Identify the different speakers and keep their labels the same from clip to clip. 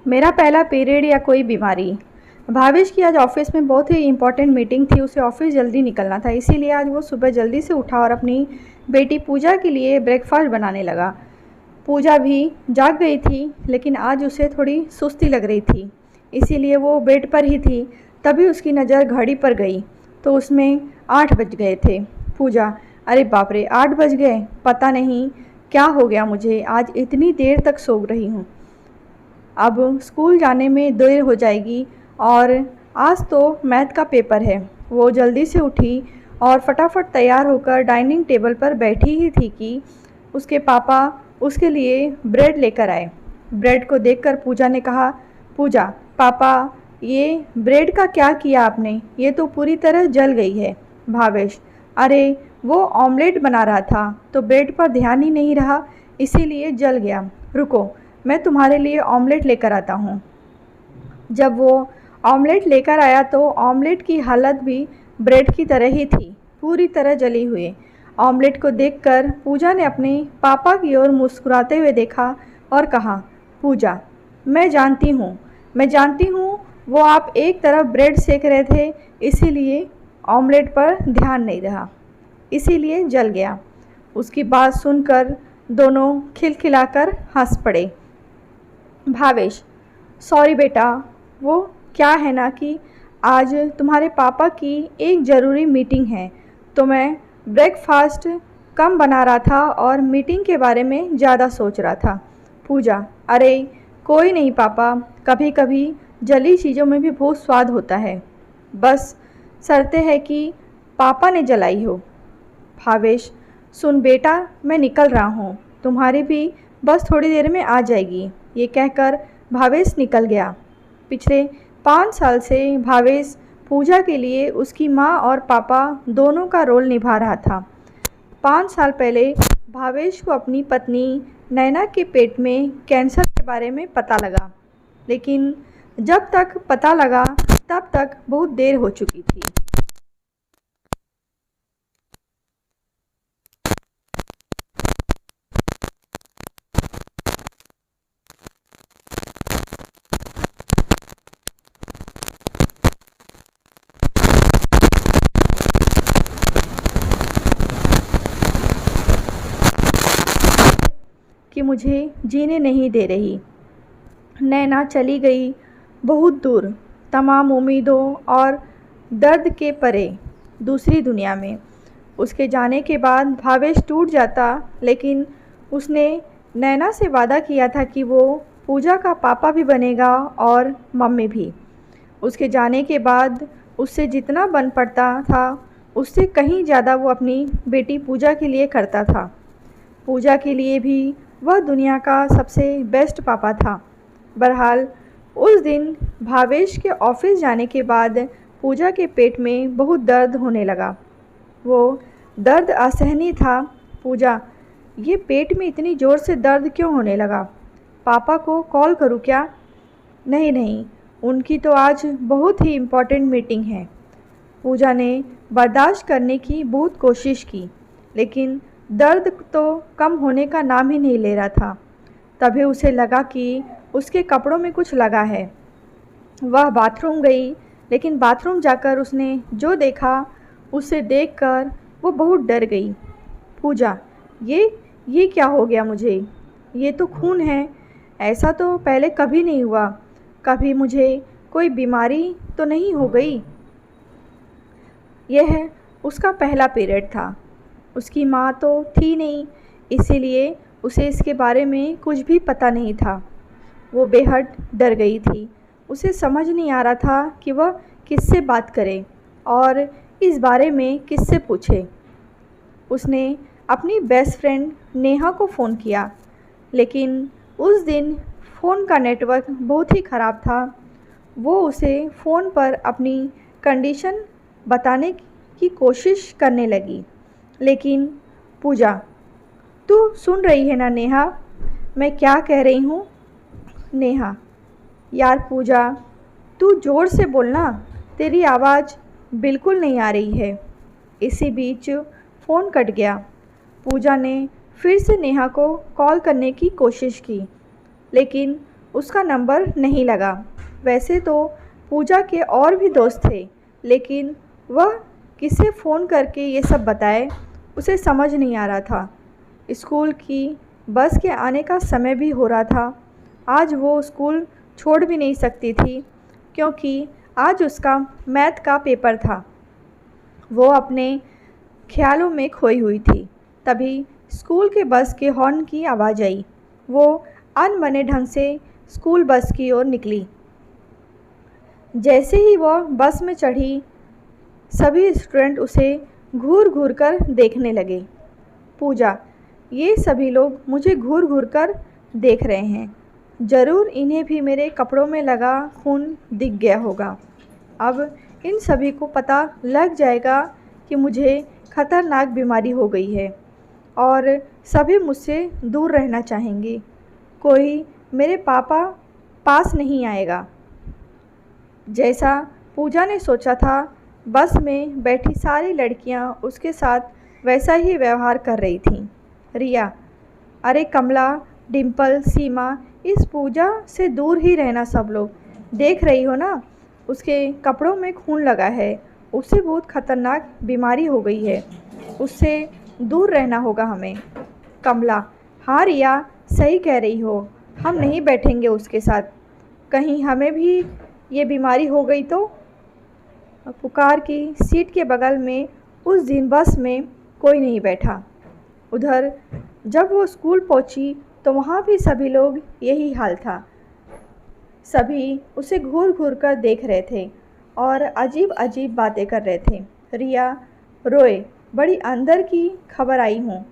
Speaker 1: मेरा पहला पीरियड या कोई बीमारी। भावेश की आज ऑफिस में बहुत ही इम्पोर्टेंट मीटिंग थी। उसे ऑफिस जल्दी निकलना था, इसीलिए आज वो सुबह जल्दी से उठा और अपनी बेटी पूजा के लिए ब्रेकफास्ट बनाने लगा। पूजा भी जाग गई थी, लेकिन आज उसे थोड़ी सुस्ती लग रही थी, इसीलिए वो बेड पर ही थी। तभी उसकी नज़र घड़ी पर गई तो उसमें 8 बज गए थे। पूजा, अरे बाप रे, 8 बज गए, पता नहीं क्या हो गया मुझे, आज इतनी देर तक सो रही हूँ। अब स्कूल जाने में देर हो जाएगी और आज तो मैथ का पेपर है। वो जल्दी से उठी और फटाफट तैयार होकर डाइनिंग टेबल पर बैठी ही थी कि उसके पापा उसके लिए ब्रेड लेकर आए। ब्रेड को देखकर पूजा ने कहा, पूजा, पापा, ये ब्रेड का क्या किया आपने? ये तो पूरी तरह जल गई है। भावेश, अरे वो ऑमलेट बना रहा था तो ब्रेड पर ध्यान ही नहीं रहा, इसीलिए जल गया। रुको, मैं तुम्हारे लिए ऑमलेट लेकर आता हूँ। जब वो ऑमलेट लेकर आया तो ऑमलेट की हालत भी ब्रेड की तरह ही थी, पूरी तरह जली हुई। ऑमलेट को देखकर पूजा ने अपने पापा की ओर मुस्कुराते हुए देखा और कहा, पूजा, मैं जानती हूँ वो आप एक तरफ ब्रेड सेक रहे थे, इसीलिए ऑमलेट पर ध्यान नहीं रहा, इसीलिए जल गया। उसकी बात सुनकर दोनों खिलखिलाकर हंस पड़े। भावेश, सॉरी बेटा, वो क्या है ना कि आज तुम्हारे पापा की एक ज़रूरी मीटिंग है, तो मैं ब्रेकफास्ट कम बना रहा था और मीटिंग के बारे में ज़्यादा सोच रहा था। पूजा, अरे कोई नहीं पापा, कभी कभी जली चीज़ों में भी बहुत स्वाद होता है, बस शर्त है कि पापा ने जलाई हो। भावेश, सुन बेटा, मैं निकल रहा हूँ, तुम्हारी भी बस थोड़ी देर में आ जाएगी। ये कहकर भावेश निकल गया। पिछले 5 साल से भावेश पूजा के लिए उसकी माँ और पापा दोनों का रोल निभा रहा था। 5 साल पहले भावेश को अपनी पत्नी नैना के पेट में कैंसर के बारे में पता लगा, लेकिन जब तक पता लगा तब तक बहुत देर हो चुकी थी। कि मुझे जीने नहीं दे रही। नैना चली गई बहुत दूर, तमाम उम्मीदों और दर्द के परे, दूसरी दुनिया में। उसके जाने के बाद भावेश टूट जाता, लेकिन उसने नैना से वादा किया था कि वो पूजा का पापा भी बनेगा और मम्मी भी। उसके जाने के बाद उससे जितना बन पड़ता था, उससे कहीं ज़्यादा वो अपनी बेटी पूजा के लिए करता था। पूजा के लिए भी वह दुनिया का सबसे बेस्ट पापा था। बहरहाल उस दिन भावेश के ऑफिस जाने के बाद पूजा के पेट में बहुत दर्द होने लगा। वो दर्द असहनीय था। पूजा, ये पेट में इतनी ज़ोर से दर्द क्यों होने लगा? पापा को कॉल करूँ क्या? नहीं नहीं, उनकी तो आज बहुत ही इम्पोर्टेंट मीटिंग है। पूजा ने बर्दाश्त करने की बहुत कोशिश की, लेकिन दर्द तो कम होने का नाम ही नहीं ले रहा था। तभी उसे लगा कि उसके कपड़ों में कुछ लगा है। वह बाथरूम गई, लेकिन बाथरूम जाकर उसने जो देखा, उसे देखकर वो बहुत डर गई। पूजा, ये क्या हो गया मुझे? ये तो खून है, ऐसा तो पहले कभी नहीं हुआ। कभी मुझे कोई बीमारी तो नहीं हो गई? यह उसका पहला पीरियड था। उसकी माँ तो थी नहीं, इसीलिए उसे इसके बारे में कुछ भी पता नहीं था। वो बेहद डर गई थी। उसे समझ नहीं आ रहा था कि वह किससे बात करे और इस बारे में किससे पूछे। उसने अपनी बेस्ट फ्रेंड नेहा को फ़ोन किया, लेकिन उस दिन फ़ोन का नेटवर्क बहुत ही ख़राब था। वो उसे फ़ोन पर अपनी कंडीशन बताने की कोशिश करने लगी, लेकिन पूजा, तू सुन रही है ना नेहा, मैं क्या कह रही हूँ? नेहा, यार पूजा, तू ज़ोर से बोलना, तेरी आवाज़ बिल्कुल नहीं आ रही है। इसी बीच फ़ोन कट गया। पूजा ने फिर से नेहा को कॉल करने की कोशिश की, लेकिन उसका नंबर नहीं लगा। वैसे तो पूजा के और भी दोस्त थे, लेकिन वह किसे फ़ोन करके ये सब बताए, उसे समझ नहीं आ रहा था। स्कूल की बस के आने का समय भी हो रहा था। आज वो स्कूल छोड़ भी नहीं सकती थी, क्योंकि आज उसका मैथ का पेपर था। वो अपने ख्यालों में खोई हुई थी। तभी स्कूल के बस के हॉर्न की आवाज़ आई। वो अनबने ढंग से स्कूल बस की ओर निकली। जैसे ही वह बस में चढ़ी, सभी स्टूडेंट उसे घूर घूर कर देखने लगे। पूजा, ये सभी लोग मुझे घूर घूर कर देख रहे हैं। ज़रूर इन्हें भी मेरे कपड़ों में लगा खून दिख गया होगा। अब इन सभी को पता लग जाएगा कि मुझे खतरनाक बीमारी हो गई है और सभी मुझसे दूर रहना चाहेंगे। कोई मेरे पापा पास नहीं आएगा। जैसा पूजा ने सोचा था, बस में बैठी सारी लड़कियां उसके साथ वैसा ही व्यवहार कर रही थीं। रिया, अरे कमला, डिम्पल, सीमा, इस पूजा से दूर ही रहना सब लोग। देख रही हो ना, उसके कपड़ों में खून लगा है। उसे बहुत खतरनाक बीमारी हो गई है। उससे दूर रहना होगा हमें। कमला, हाँ रिया, सही कह रही हो। हम नहीं बैठेंगे उसके साथ। कहीं हमें भी ये बीमारी हो गई तो। पुकार की सीट के बगल में उस दिन बस में कोई नहीं बैठा। उधर जब वो स्कूल पहुंची तो वहाँ भी सभी लोग यही हाल था। सभी उसे घूर घूर कर देख रहे थे और अजीब अजीब बातें कर रहे थे। रिया रोए, बड़ी अंदर की खबर आई हूँ।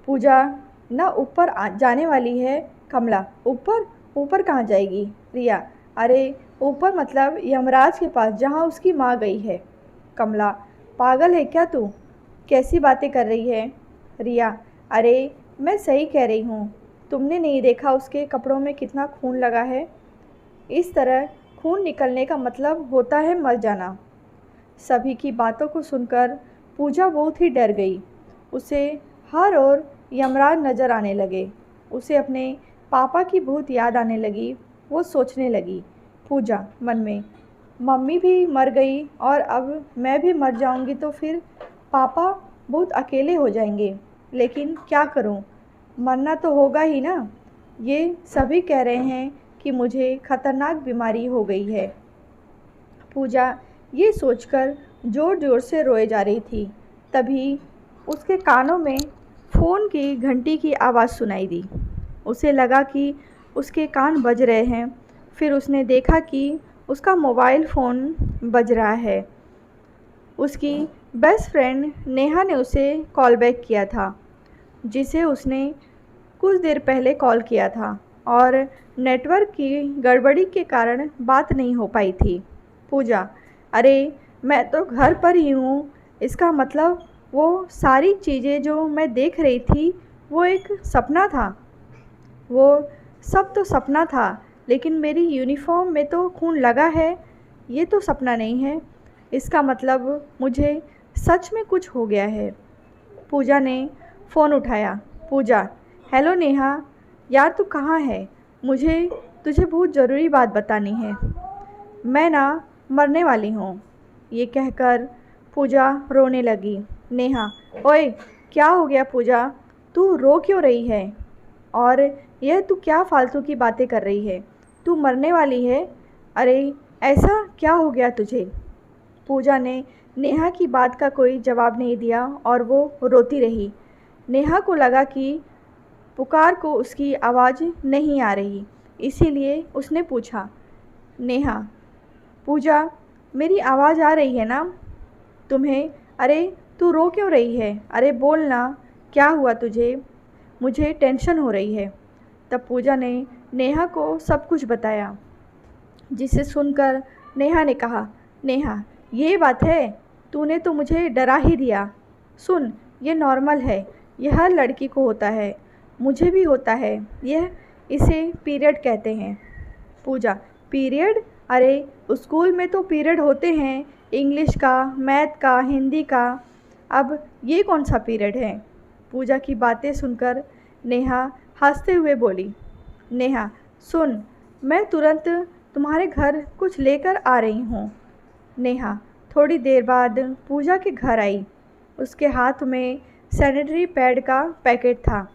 Speaker 1: पूजा न ऊपर जाने वाली है। कमला, ऊपर? ऊपर कहाँ जाएगी? रिया, अरे ऊपर मतलब यमराज के पास, जहाँ उसकी माँ गई है। कमला, पागल है क्या तू? कैसी बातें कर रही है? रिया, अरे मैं सही कह रही हूँ। तुमने नहीं देखा उसके कपड़ों में कितना खून लगा है? इस तरह खून निकलने का मतलब होता है मर जाना। सभी की बातों को सुनकर पूजा बहुत ही डर गई। उसे हर ओर यमराज नज़र आने लगे। उसे अपने पापा की बहुत याद आने लगी। वो सोचने लगी पूजा मन में, मम्मी भी मर गई और अब मैं भी मर जाऊंगी तो फिर पापा बहुत अकेले हो जाएंगे। लेकिन क्या करूं, मरना तो होगा ही ना। ये सभी कह रहे हैं कि मुझे खतरनाक बीमारी हो गई है। पूजा ये सोचकर ज़ोर ज़ोर से रोए जा रही थी। तभी उसके कानों में फ़ोन की घंटी की आवाज़ सुनाई दी। उसे लगा कि उसके कान बज रहे हैं। फिर उसने देखा कि उसका मोबाइल फ़ोन बज रहा है। उसकी बेस्ट फ्रेंड नेहा ने उसे कॉल बैक किया था, जिसे उसने कुछ देर पहले कॉल किया था और नेटवर्क की गड़बड़ी के कारण बात नहीं हो पाई थी। पूजा, अरे मैं तो घर पर ही हूँ। इसका मतलब वो सारी चीज़ें जो मैं देख रही थी वो एक सपना था। वो सब तो सपना था, लेकिन मेरी यूनिफॉर्म में तो खून लगा है। ये तो सपना नहीं है। इसका मतलब मुझे सच में कुछ हो गया है। पूजा ने फ़ोन उठाया। पूजा, हेलो नेहा, यार तू कहाँ है? मुझे तुझे बहुत ज़रूरी बात बतानी है। मैं ना मरने वाली हूँ। ये कहकर पूजा रोने लगी। नेहा, ओए क्या हो गया पूजा? तू रो क्यों रही है? और यह तू क्या फालतू की बातें कर रही है? तू मरने वाली है? अरे ऐसा क्या हो गया तुझे? पूजा ने नेहा की बात का कोई जवाब नहीं दिया और वो रोती रही। नेहा को लगा कि पुकार को उसकी आवाज़ नहीं आ रही, इसीलिए उसने पूछा, नेहा, पूजा, मेरी आवाज़ आ रही है ना तुम्हें? अरे तू रो क्यों रही है? अरे बोल ना, क्या हुआ तुझे? मुझे टेंशन हो रही है। तब पूजा ने नेहा को सब कुछ बताया, जिसे सुनकर नेहा ने कहा, नेहा, ये बात है? तूने तो मुझे डरा ही दिया। सुन, ये नॉर्मल है। यह हर लड़की को होता है, मुझे भी होता है। इसे पीरियड कहते हैं। पूजा, पीरियड? अरे स्कूल में तो पीरियड होते हैं, इंग्लिश का, मैथ का, हिंदी का। अब ये कौन सा पीरियड है? पूजा की बातें सुनकर नेहा हंसते हुए बोली, नेहा, सुन, मैं तुरंत तुम्हारे घर कुछ लेकर आ रही हूँ। नेहा थोड़ी देर बाद पूजा के घर आई। उसके हाथ में सैनिटरी पैड का पैकेट था,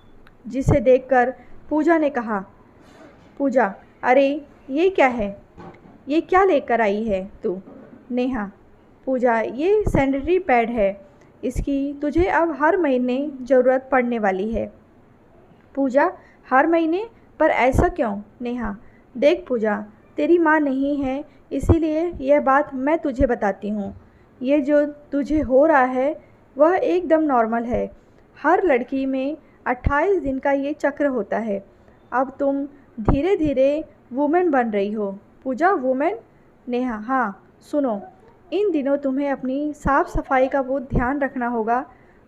Speaker 1: जिसे देखकर पूजा ने कहा, पूजा, अरे ये क्या है? ये क्या लेकर आई है तू? नेहा, पूजा, ये सैनिटरी पैड है। इसकी तुझे अब हर महीने ज़रूरत पड़ने वाली है। पूजा, हर महीने? पर ऐसा क्यों? नेहा, देख पूजा, तेरी माँ नहीं है, इसीलिए यह बात मैं तुझे बताती हूँ। ये जो तुझे हो रहा है वह एकदम नॉर्मल है। हर लड़की में 28 दिन का ये चक्र होता है। अब तुम धीरे धीरे वुमेन बन रही हो। पूजा, वुमेन? नेहा, हाँ, सुनो, इन दिनों तुम्हें अपनी साफ़ सफाई का बहुत ध्यान रखना होगा।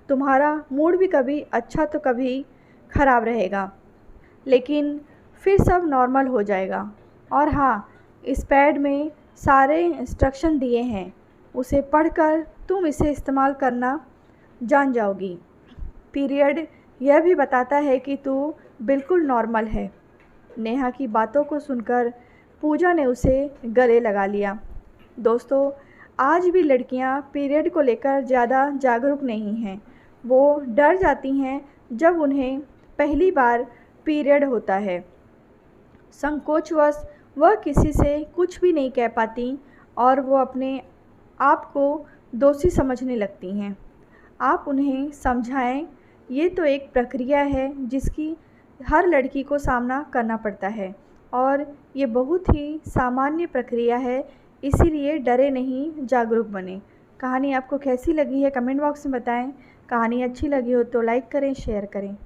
Speaker 1: तुम्हारा मूड भी कभी अच्छा तो कभी ख़राब रहेगा, लेकिन फिर सब नॉर्मल हो जाएगा। और हाँ, इस पैड में सारे इंस्ट्रक्शन दिए हैं, उसे पढ़कर तुम इसे इस्तेमाल करना जान जाओगी। पीरियड यह भी बताता है कि तू बिल्कुल नॉर्मल है। नेहा की बातों को सुनकर पूजा ने उसे गले लगा लिया। दोस्तों, आज भी लड़कियां पीरियड को लेकर ज़्यादा जागरूक नहीं हैं। वो डर जाती हैं जब उन्हें पहली बार पीरियड होता है। संकोचवश वह किसी से कुछ भी नहीं कह पाती और वो अपने आप को दोषी समझने लगती हैं। आप उन्हें समझाएं, ये तो एक प्रक्रिया है जिसकी हर लड़की को सामना करना पड़ता है और ये बहुत ही सामान्य प्रक्रिया है, इसीलिए डरे नहीं, जागरूक बने। कहानी आपको कैसी लगी है कमेंट बॉक्स में बताएं। कहानी अच्छी लगी हो तो लाइक करें, शेयर करें।